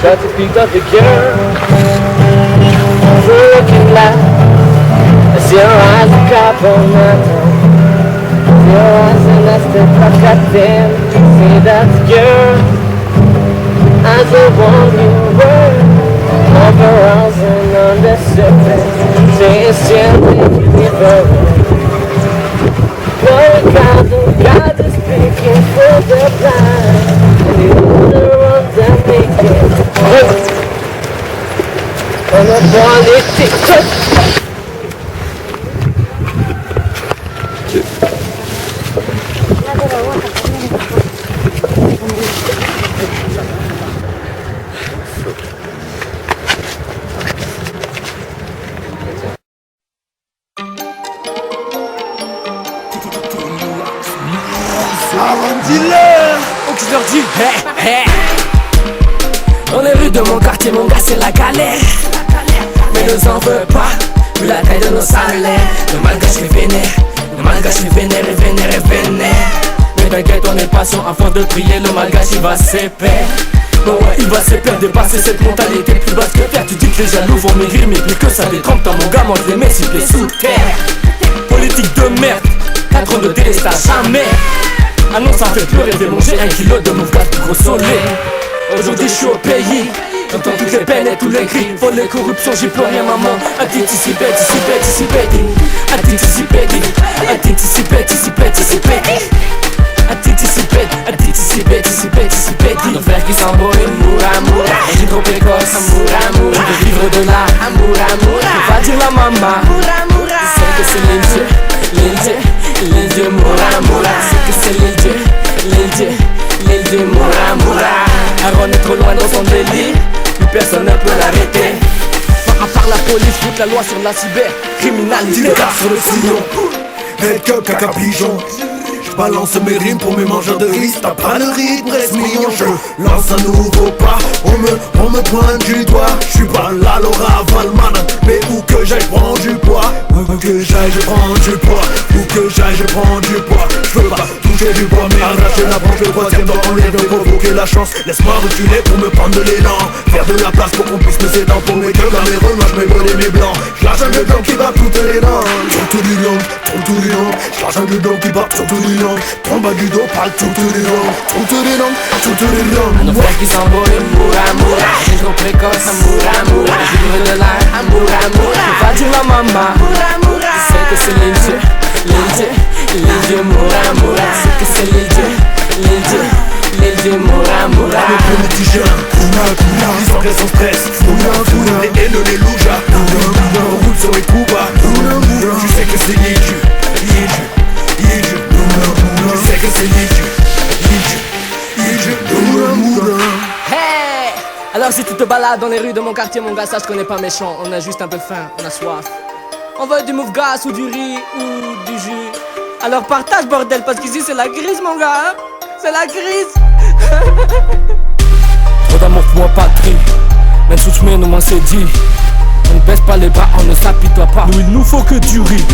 Got to pick up the girl, looking like I see your eyes a couple nights. Your eyes and I step back at them. See that girl as the one you were, overalls and on the surface. Say it's still never. God is speaking for the blind, and the other ones that make it. On a politics. Dans les rues de mon quartier, mon gars, c'est la galère. Mais nous en veux pas, vu la taille de nos salaires. Le malgache est vénère, le malgache est vénère et vénère et vénère. Mais t'inquiète, on est patient, à force de prier, le malgache il va s'épère. Bon ouais, il va s'épère, dépasser cette mentalité plus basse que terre. Tu dis que les jaloux vont maigrir, mais plus que ça détrempe. Dans mon gars, mange les messes, il sous terre. Politique de merde, 4 ans de délestage, jamais. Ah non, ça fait pleurer de manger 1 kilo de mouvement plus gros soleil. Aujourd'hui je suis au pays, j'entends toutes les peines et tous les cris. Vol et corruption, j'y peux rien maman. Anticipé, anticipé, anticipé. Anticipé, anticipé, anticipé, anticipé. Anticipé, anticipé, anticipé, anticipé. Nos frères qui s'embrouillent, amour, amour. Et j'ai trop précoce, amour, amour. Je veux vivre de là, amour, amour. Je vais dire la maman, amour, amour. Je sais que c'est l'Indien, l'Indien, l'Indien, moura, moura. Je sais que c'est l'Indien, l'Indien, l'Indien, moura, moura. Aaron est trop loin dans son délire, plus personne ne peut l'arrêter. À part la police, toute la loi sur la cybercriminalité. Sur le sillon, quelques caca pigeons. Balance mes rimes pour mes mangeurs de riz. T'as pas le rythme, reste mignon. Je lance un nouveau pas, on me pointe du doigt. J'suis pas la Laura Valman, mais où que j'aille prends du poids. Où que j'aille je prends du poids. Où que j'aille je prends du poids. J'veux pas toucher du bois mais arracher la branche. Le troisième dans l'air de provoquer la chance. Laisse-moi reculer pour me prendre de l'élan. Faire de la place pour qu'on puisse me s'étendre. Pour mes gueules dans mes moi j'mets bleu et mes blancs. J'lâche un gueule blanc qui bat toutes les dents. Sur tout du long, sur tout du long. J'lâche un gueule blanc qui bat sur tout du long. Trompe à du dos, parle toutes les langues. Toutes les langues, toutes les langues. Nos frères qui s'embrouillent, amour, amour. J'ai trop précoce, amour, amour. Je veux de l'air, amour, amour. Je vais dire la maman, amour, amour. Je sais que c'est l'Indien, l'Indien, l'Indien, amour, amour. Je sais que c'est l'Indien, l'Indien, l'Indien, amour, amour. Le petit chien, ils sont sans stress. Les haines, les loujas. On roule sur les coups bas. Tu sais que c'est Yéju, Yéju. Je sais que c'est Yéju, Hey! Alors si tu te balades dans les rues de mon quartier, mon gars, sache qu'on n'est pas méchant. On a juste un peu faim, on a soif. On veut du mouf-gas ou du riz ou du jus. Alors partage bordel, parce qu'ici c'est la grise mon gars, hein? C'est la grise. Trop d'amour pour moi patrie. Même sous chemin nous m'en c'est dit. On ne baisse pas les bras, on ne s'apitoie pas. Nous il nous faut que du riz.